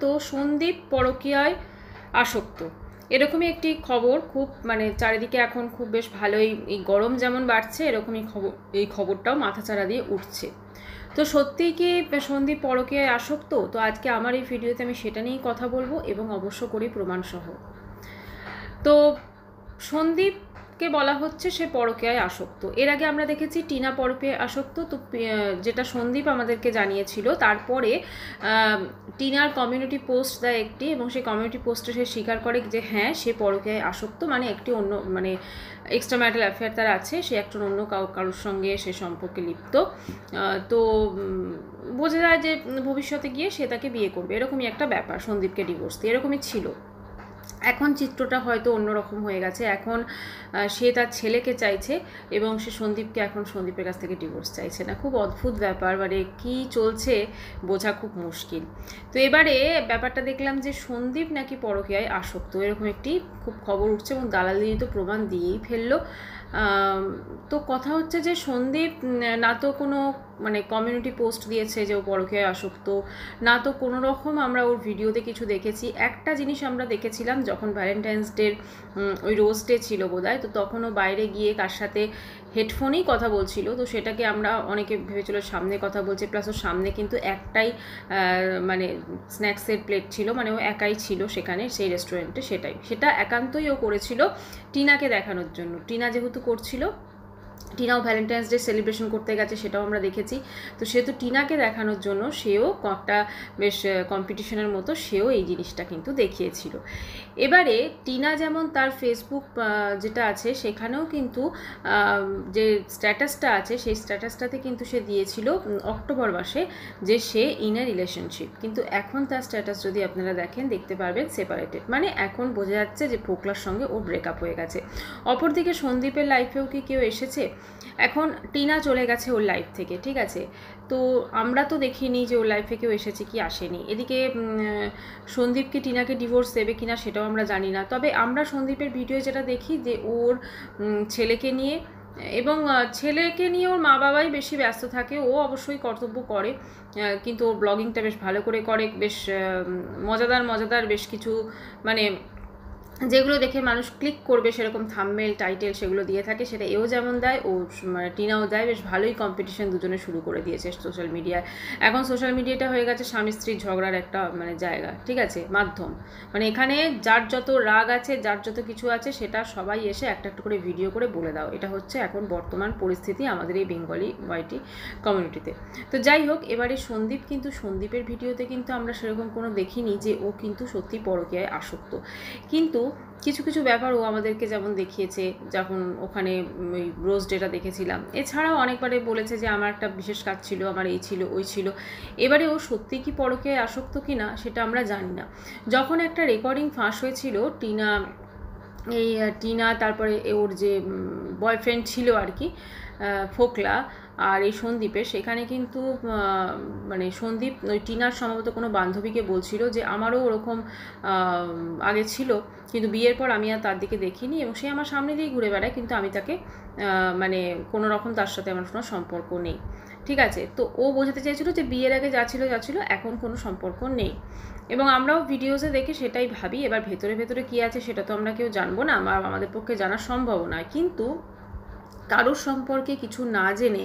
তো সন্দীপ পরকীয়ায় আসক্ত, এরকমই একটি খবর খুব মানে চারিদিকে এখন খুব বেশ ভালোই, এই গরম যেমন বাড়ছে এরকমই এই খবরটাও মাথাচাড়া দিয়ে উঠছে। তো সত্যিই কি সন্দীপ পরকীয়ায় আসক্ত? তো আজকে আমার এই ভিডিওতে আমি সেটা নিয়েই কথা বলবো এবং অবশ্য করি প্রমাণসহ। তো সন্দীপকে বলা হচ্ছে সে পরকীয়ায় আসক্ত। এর আগে আমরা দেখেছি টিনা পরকীয়ায় আসক্ত, তো যেটা সন্দীপ আমাদেরকে জানিয়েছিল। তারপরে টিনার কমিউনিটি পোস্ট দেয় একটি, এবং সেই কমিউনিটি পোস্টে সে স্বীকার করে যে হ্যাঁ সে পরকীয়ায় আসক্ত, মানে একটি অন্য মানে এক্সট্রা ম্যারিটাল অ্যাফেয়ার তার আছে, সে একজন অন্য কারোর সঙ্গে সে সম্পর্কে লিপ্ত। তো বোঝা যায় যে ভবিষ্যতে গিয়ে সে তাকে বিয়ে করবে, এরকমই একটা ব্যাপার, সন্দীপকে ডিভোর্স দিয়ে, এরকমই ছিল। এখন চিত্রটা হয়তো অন্যরকম হয়ে গেছে, এখন সে তার ছেলেকে চাইছে এবং সে সন্দীপকে এখন সন্দীপের কাছ থেকে ডিভোর্স চাইছে না। খুব অদ্ভুত ব্যাপার, মানে কী চলছে বোঝা খুব মুশকিল। তো এবারে ব্যাপারটা দেখলাম যে সন্দীপ নাকি পরকীয়ায় আসক্ত, এরকম একটি খুব খবর উঠছে এবং দালালি তো প্রমাণ দিয়েই ফেললো। তো কথা হচ্ছে যে সন্দীপ না তো কোনো মানে কমিউনিটি পোস্ট দিয়েছে যে ও পরকীয়ায় আসক্ত, না তো কোনো রকম আমরা ওর ভিডিওতে কিছু দেখেছি। একটা জিনিস আমরা দেখেছিলাম যখন ভ্যালেন্টাইন্স ডের ওই রোজ ডে ছিল বোধহয়, তো তখন ও বাইরে গিয়ে কার সাথে হেডফোনেই কথা বলছিল, তো সেটাকে আমরা অনেকে ভেবেছিল সামনে কথা বলছে, প্লাস ওর সামনে কিন্তু একটাই মানে স্ন্যাক্সের প্লেট ছিল, মানে ও একাই ছিল সেখানে সেই রেস্টুরেন্টে, সেটা একান্তই ও করেছিল টিনাকে দেখানোর জন্য। টিনা যেহেতু করছিল, টিনাও ভ্যালেন্টাইন্স ডে সেলিব্রেশন করতে গেছে, সেটাও আমরা দেখেছি। তো সেহেতু টিনাকে দেখানোর জন্য সেও একটা বেশ কম্পিটিশনের মতো সেও এই জিনিসটা কিন্তু দেখিয়েছিল। এবারে টিনা যেমন তার ফেসবুক যেটা আছে সেখানেও কিন্তু যে স্ট্যাটাসটা আছে সেই স্ট্যাটাসটাতে কিন্তু সে দিয়েছিল অক্টোবর মাসে যে সে ইন এ রিলেশনশিপ, কিন্তু এখন তার স্ট্যাটাস যদি আপনারা দেখেন দেখতে পারবেন সেপারেটেড, মানে এখন বোঝা যাচ্ছে যে ফোকলার সঙ্গে ওর ব্রেকআপ হয়ে গেছে। অপরদিকে সন্দীপের লাইফেও কি কেউ এসেছে? এখন টিনা চলে গেছে ওর লাইফ থেকে, ঠিক আছে, তো আমরা তো দেখিনি যে ওর লাইফে কেউ এসেছে কি আসেনি। এদিকে সন্দীপকে টিনাকে ডিভোর্স দেবে কিনা সেটাও আমরা জানি না, তবে আমরা সন্দীপের ভিডিও যেটা দেখি যে ওর ছেলেকে নিয়ে, এবং ছেলেকে নিয়ে ওর মা বাবাই বেশি ব্যস্ত থাকে, ও অবশ্যই কর্তব্য করে, কিন্তু ওর ব্লগিংটা বেশ ভালো করে করে, বেশ মজাদার বেশ কিছু মানে যেগুলো দেখে মানুষ ক্লিক করবে সেরকম থাম্বনেল টাইটেল সেগুলো দিয়ে থাকে, সেটা এও যেমন দেয়, ও মানে টিনাও দেয়। বেশ ভালোই কম্পিটিশন দুজনে শুরু করে দিয়েছে সোশ্যাল মিডিয়ায়। এখন সোশ্যাল মিডিয়াটা হয়ে গেছে স্বামী স্ত্রীর ঝগড়ার একটা মানে জায়গা, ঠিক আছে, মাধ্যম। মানে এখানে যার যত রাগ আছে, যার যত কিছু আছে, সেটা সবাই এসে একটা একটা করে ভিডিও করে বলে দাও, এটা হচ্ছে এখন বর্তমান পরিস্থিতি আমাদের এই বেঙ্গলি ওয়াইটি কমিউনিটিতে। তো যাই হোক, এবারে সন্দীপ কিন্তু সন্দীপের ভিডিওতে কিন্তু আমরা সেরকম কোনো দেখিনি যে ও কিন্তু সত্যি পরকীয়ায় আসক্ত, কিন্তু কিছু কিছু ব্যাপার ও আমাদেরকে যেমন দেখিয়েছে যখন ওখানে ওই রোজ ডেটা দেখেছিলাম, এছাড়াও অনেকবারে বলেছে যে আমার একটা বিশেষ কাজ ছিল, আমার এই ছিল ওই ছিল। এবারে ও সত্যি কি পরকীয়ায় আসক্ত কি না সেটা আমরা জানি না। যখন একটা রেকর্ডিং ফাঁস হয়েছিল টিনা তারপরে ওর যে বয়ফ্রেন্ড ছিল আর কি ফোকলা আর এই সন্দীপের, সেখানে কিন্তু মানে সন্দীপ ওই টিনার সম্ভবত কোনো বান্ধবীকে বলছিল যে আমারও ওরকম আগে ছিল, কিন্তু বিয়ের পর আমি আর তার দিকে দেখিনি, এবং সে আমার সামনে দিয়েই ঘুরে বেড়ায়, কিন্তু আমি তাকে মানে কোনো রকম তার সাথে আমার কোনো সম্পর্ক নেই, ঠিক আছে। তো ও বোঝাতে চাইছিল যে বিয়ের আগে যা ছিল এখন কোনো সম্পর্ক নেই, এবং আমরাও ভিডিওসে দেখে সেটাই ভাবি। এবার ভেতরে ভেতরে কী আছে সেটা তো আমরা কেউ জানবো না, আমাদের পক্ষে জানা সম্ভব নয়, কিন্তু কারোর সম্পর্কে কিছু না জেনে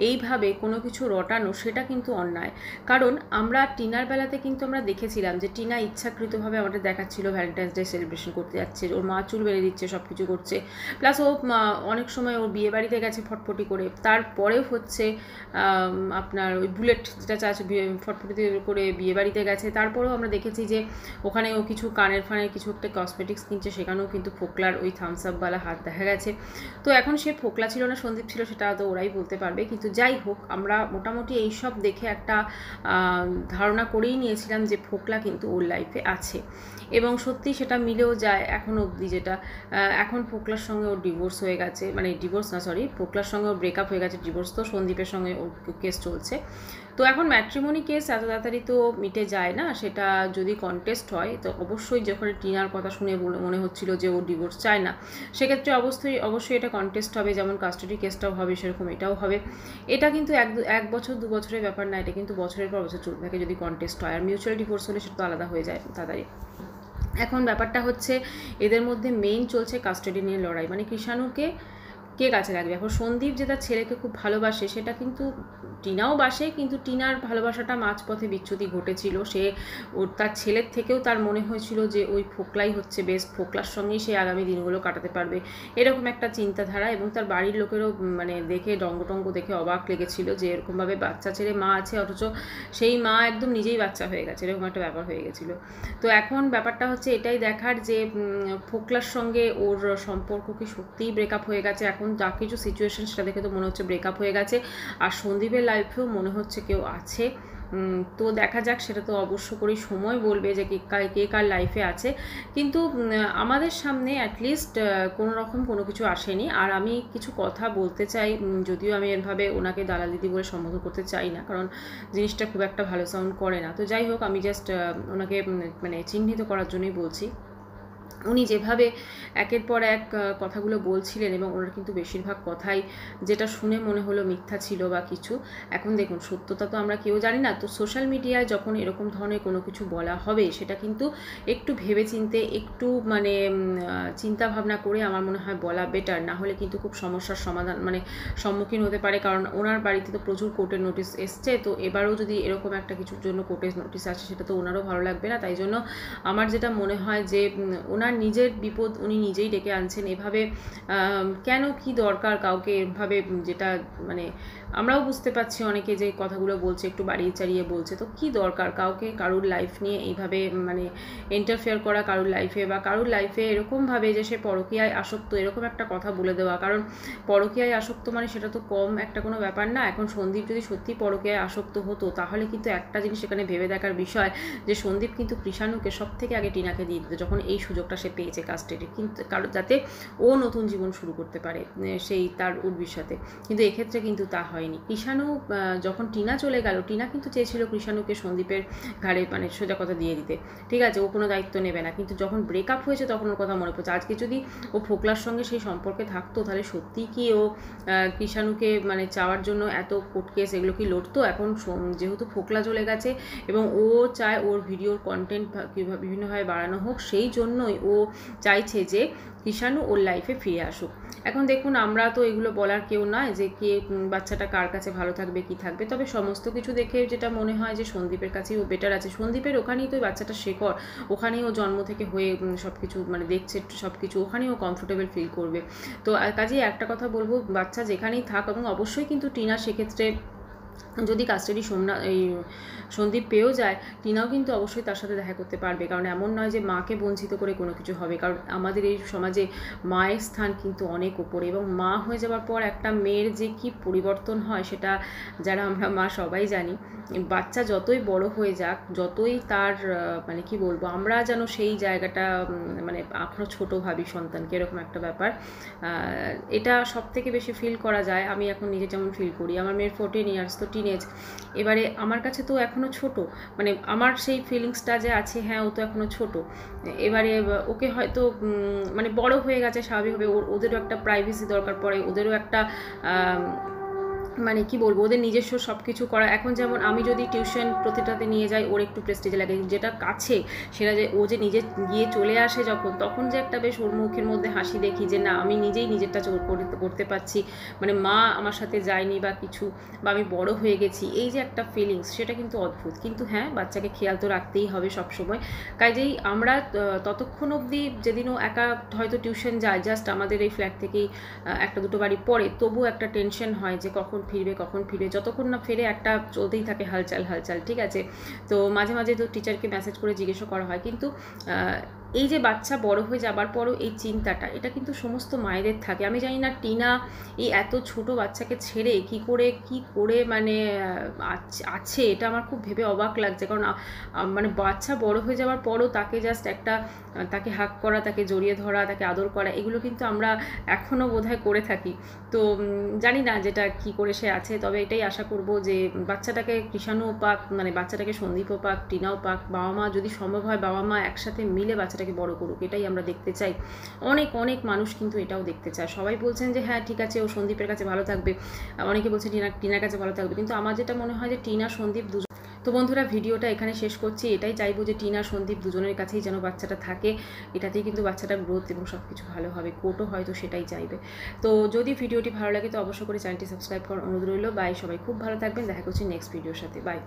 এইভাবে কোনো কিছু রটানো সেটা কিন্তু অন্যায়। কারণ আমরা টিনার বেলাতে কিন্তু আমরা দেখেছিলাম যে টিনা ইচ্ছাকৃতভাবে আমাদের দেখাচ্ছিল ভ্যালেন্টাইন্স ডে সেলিব্রেশন করতে যাচ্ছে, ওর মা চুল বেঁধে দিচ্ছে, সব কিছু করছে, প্লাস ও অনেক সময় ওর বিয়ে বাড়িতে গেছে ফটফটি করে, তারপরেও হচ্ছে আপনার ওই বুলেট যেটা চাচ্ছে ফটফটি করে বিয়ে বাড়িতে গেছে, তারপরেও আমরা দেখেছি যে ওখানে ও কিছু কানের ফানের কিছু একটা কসমেটিক্স কিনছে, সেখানেও কিন্তু ফোকলার ওই থামস আপওয়ালা হাত দেখা গেছে। তো এখন সে ফোকলা ছিল না সন্দীপ ছিল সেটা তো ওরাই বলতে পারবে, কিন্তু যাই হোক আমরা মোটামুটি এইসব দেখে একটা ধারণা করেই নিয়েছিলাম যে ফোকলা কিন্তু ওর লাইফে আছে, এবং সত্যি সেটা মিলেও যায় এখন অবধি, যেটা এখন ফোকলার সঙ্গে ওর ডিভোর্স হয়ে গেছে, মানে ডিভোর্স না সরি ফোকলার সঙ্গে ওর ব্রেকআপ হয়ে গেছে, ডিভোর্স তো সন্দীপের সঙ্গে ওর কেস চলছে। তো এখন ম্যাট্রিমনি কেস এত তাড়াতাড়ি তো মিটে যায় না, সেটা যদি কন্টেস্ট হয় তো অবশ্যই, যখন টিনার কথা শুনে মনে হচ্ছিল যে ও ডিভোর্স চায় না, সেক্ষেত্রে অবশ্যই এটা কন্টেস্ট হবে, যেমন কাস্টাডি কেসটাও হবে সেরকম এটাও হবে। এটা কিন্তু 1 বছর 2 বছরের ব্যাপার না, এটা কিন্তু বছরের পর বছর চলতে থাকে যদি কন্টেস্ট হয়। আর মিউচুয়াল ডিভোর্স হলে সেটা তো আলাদা হয়ে যায় তাড়াতাড়ি। এখন ব্যাপারটা হচ্ছে এদের মধ্যে মেইন চলছে কাস্টাডি নিয়ে লড়াই, মানে কৃষাণুকে কে কাছে রাখবে। এখন সন্দীপ যে তার ছেলেকে খুব ভালোবাসে সেটা কিন্তু টিনাও বাসে, কিন্তু টিনার ভালোবাসাটা মাঝপথে বিচ্যুতি ঘটেছিল। সে তার ছেলের থেকেও তার মনে হয়েছিল যে ওই ফোকলাই হচ্ছে বেশ, ফোকলার সঙ্গেই সে আগামী দিনগুলো কাটাতে পারবে, এরকম একটা চিন্তাধারা। এবং তার বাড়ির লোকেরও মানে দেখে ডঙ্গ দেখে অবাক লেগেছিল যে এরকমভাবে বাচ্চা ছেড়ে মা আছে, অথচ সেই মা একদম নিজেই বাচ্চা হয়ে গেছে, এরকম একটা ব্যাপার হয়ে গেছিলো। তো এখন ব্যাপারটা হচ্ছে এটাই দেখার যে ফোকলার সঙ্গে ওর সম্পর্ক কি সত্যিই ব্রেকআপ হয়ে গেছে। এখন যা কিছু সিচুয়েশন সেটা দেখে তো মনে হচ্ছে ব্রেকআপ হয়ে গেছে, আর সন্দীপের লাইফেও মনে হচ্ছে কেউ আছে। তো দেখা যাক, সেটা তো অবশ্য করেই সময় বলবে যে কে কার লাইফে আছে। কিন্তু আমাদের সামনে অ্যাটলিস্ট কোনো রকম কোনো কিছু আসেনি। আর আমি কিছু কথা বলতে চাই, যদিও আমি এরভাবে ওনাকে দালাল দিদি বলে সম্বোধন করতে চাই না, কারণ জিনিসটা খুব একটা ভালো সাউন্ড করে না। তো যাই হোক, আমি জাস্ট ওনাকে মানে চিহ্নিত করার জন্যই বলছি। উনি যেভাবে একের পর এক কথাগুলো বলছিলেন, এবং ওনার কিন্তু বেশিরভাগ কথাই যেটা শুনে মনে হলো মিথ্যা ছিল বা কিছু। এখন দেখুন, সত্যতা তো আমরা কেউ জানি না, তো সোশ্যাল মিডিয়ায় যখন এরকম ধরনের কোনো কিছু বলা হবে সেটা কিন্তু একটু ভেবেচিন্তে, একটু মানে চিন্তা ভাবনা করে আমার মনে হয় বলা বেটার, না হলে কিন্তু খুব সমস্যার সমাধান মানে সম্মুখীন হতে পারে। কারণ ওনার বাড়িতে তো প্রচুর কোর্টের নোটিশ এসছে, তো এবারও যদি এরকম একটা কিছুর জন্য কোর্টের নোটিশ আসে সেটা তো ওনারও ভালো লাগবে না। তাই জন্য আমার যেটা মনে হয় যে ওনার নিজের বিপদ উনি নিজেই ডেকে আনছেন। এভাবে কেন, কি দরকার কাউকে এভাবে, যেটা মানে আমরাও বুঝতে পারছি অনেকে যে কথাগুলো বলছে একটু বাড়িয়ে চাড়িয়ে বলছে, তো কি দরকার কাউকে কারুর লাইফ নিয়ে এইভাবে মানে ইন্টারফেয়ার করা কারুর লাইফে, বা কারুর লাইফে এরকমভাবে যে সে পরকীয়ায় আসক্ত, এরকম একটা কথা বলে দেওয়া। কারণ পরকীয়ায় আসক্ত মানে সেটা তো কম একটা কোনো ব্যাপার না। এখন সন্দীপ যদি সত্যি পরকীয়ায় আসক্ত হতো, তাহলে কিন্তু একটা জিনিস এখানে ভেবে দেখার বিষয় যে সন্দীপ কিন্তু কৃষাণুকে সব থেকে আগে টিনাকে দিয়ে দিত যখন এই সুযোগটা সে পেয়েছে কাস্টেডি, কিন্তু কারণ যাতে ও নতুন জীবন শুরু করতে পারে সেই তার উর্বির সাথে। কিন্তু এক্ষেত্রে কিন্তু তা হয়নি। কৃষাণু যখন টিনা চলে গেল, টিনা কিন্তু চেয়েছিল কৃষাণুকে সন্দীপের ঘাড়ে মানে সোজা কথা দিয়ে দিতে, ঠিক আছে, ও কোনো দায়িত্ব নেবে না। কিন্তু যখন ব্রেকআপ হয়েছে তখন ওর কথা মনে পড়ছে। আজকে যদি ও ফোকলার সঙ্গে সেই সম্পর্কে থাকতো, তাহলে সত্যিই কি ও কৃষাণুকে মানে চাওয়ার জন্য এত কোর্ট কেস এগুলো কি লড়তো? এখন যেহেতু ফোকলা চলে গেছে এবং ও চায় ওর ভিডিওর কন্টেন্ট বিভিন্নভাবে বাড়ানো হোক, সেই জন্যই ও চাইছে যে কৃষাণু ওর লাইফে ফিরে আসুক। এখন দেখুন, আমরা তো এগুলো বলার কেউ নয় যে কে বাচ্চাটা কার কাছে ভালো থাকবে কি থাকবে, তবে সমস্ত কিছু দেখে যেটা মনে হয় যে সন্দীপের কাছেই ও বেটার আছে। সন্দীপের ওখানেই তো বাচ্চাটা শেকড়, ওখানেই ও জন্ম থেকে হয়ে সব কিছু মানে দেখছে সব কিছু, ওখানেই ও কমফোর্টেবল ফিল করবে। তো কাজেই একটা কথা বলবো, বাচ্চা যেখানেই থাক, এবং অবশ্যই কিন্তু টিনা সেক্ষেত্রে যদি কাস্টাডি সন্দীপ পেয়েও যায়, টিনাও কিন্তু অবশ্যই তার সাথে দেখা করতে পারবে। কারণ এমন নয় যে মাকে বঞ্চিত করে কোনো কিছু হবে, কারণ আমাদের এই সমাজে মায়ের স্থান কিন্তু অনেক ওপরে, এবং মা হয়ে যাওয়ার পর একটা মেয়ের যে কি পরিবর্তন হয় সেটা যারা আমরা মা সবাই জানি। বাচ্চা যতই বড় হয়ে যাক, যতই তার মানে কি বলবো, আমরা যেন সেই জায়গাটা মানে এখনও ছোটো ভাবি সন্তানকে, এরকম একটা ব্যাপার। এটা সব থেকে বেশি ফিল করা যায়। আমি এখন নিজে যেমন ফিল করি, আমার মেয়ের 14 ইয়ার্স, তো টিনেজ, এবারে আমার কাছে তো এখনও ছোট, মানে আমার সেই ফিলিংসটা যে আছে, হ্যাঁ ও তো এখনও ছোট, এবারে ওকে হয়তো মানে বড় হয়ে গেছে স্বাভাবিকভাবে, ওদেরও একটা প্রাইভেসি দরকার পড়ে, ওদেরও একটা মানে কি বলবো, ওদের নিজস্ব সব কিছু করা। এখন যেমন আমি যদি টিউশন প্রতিটাতে নিয়ে যাই, ওর একটু প্রেস্টিজ লাগে, যেটা কাছে সেটা যে ও যে নিজে গিয়ে চলে আসে যখন, তখন যে একটা বেশ ওর মুখের মধ্যে হাসি দেখি যে না, আমি নিজেই নিজেরটা করতে পারছি, মানে মা আমার সাথে যায়নি বা কিছু, বা আমি বড় হয়ে গেছি, এই যে একটা ফিলিংস, সেটা কিন্তু অদ্ভুত। কিন্তু হ্যাঁ, বাচ্চাকে খেয়াল তো রাখতেই হবে সবসময়। কাজেই আমরা ততক্ষণ অবধি, যেদিনও একা হয়তো টিউশন যায়, জাস্ট আমাদের এই ফ্ল্যাট থেকেই একটা দুটো বাড়ি পড়ে, তবু একটা টেনশন হয় যে কখন ফিরবে, যতক্ষণ না ফিরে একটা চলতেই থাকে হালচাল, ঠিক আছে। তো মাঝে মাঝে তো টিচারকে মেসেজ করে জিজ্ঞেসও করা হয়, কিন্তু এই যে বাচ্চা বড় হয়ে যাবার পরও এই চিন্তাটা, এটা কিন্তু সমস্ত মায়েদের থাকে। আমি জানি না টিনা এই এত ছোট বাচ্চাকে ছেড়ে কি করে মানে আছে, এটা আমার খুব ভেবে অবাক লাগছে। কারণ মানে বাচ্চা বড় হয়ে যাওয়ার পরও তাকে জাস্ট একটা তাকে হাক করা, তাকে জড়িয়ে ধরা, তাকে আদর করা, এগুলো কিন্তু আমরা এখনও বোধহয় করে থাকি। তো জানি না যেটা কি করে সে আছে, তবে এটাই আশা করব যে বাচ্চাটাকে কৃষাণু পাক, মানে বাচ্চাটাকে সন্দীপও পাক, টিনাও পাক, বাবা মা যদি সম্ভব হয় বাবা মা একসাথে মিলে বাচ্চাটাকে বড় করুক, এটাই আমরা দেখতে চাই। অনেক অনেক মানুষ কিন্তু এটাও দেখতে চায়। সবাই বলছেন যে হ্যাঁ ঠিক আছে ও সন্দীপের কাছে ভালো থাকবে, অনেকে বলছে টিনার কাছে ভালো থাকবে, কিন্তু আমার যেটা মনে হয় যে টিনা সন্দীপ দুজন। তো বন্ধুরা ভিডিওটা এখানে শেষ করছি। এটাই চাইবো যে টিনা সন্দীপ দুজনের কাছেই যেন বাচ্চাটা থাকে, এটাতেই কিন্তু বাচ্চাটার গ্রোথ এবং সব কিছু ভালো হবে। কোর্টও হয়তো সেটাই চাইবে। তো যদি ভিডিওটি ভালো লাগে তো অবশ্যই করে চ্যানেলটি সাবস্ক্রাইব করার অনুরোধ রইল। বাই, সবাই খুব ভালো থাকবেন, দেখা করছি নেক্সট ভিডিওর সাথে। বাই।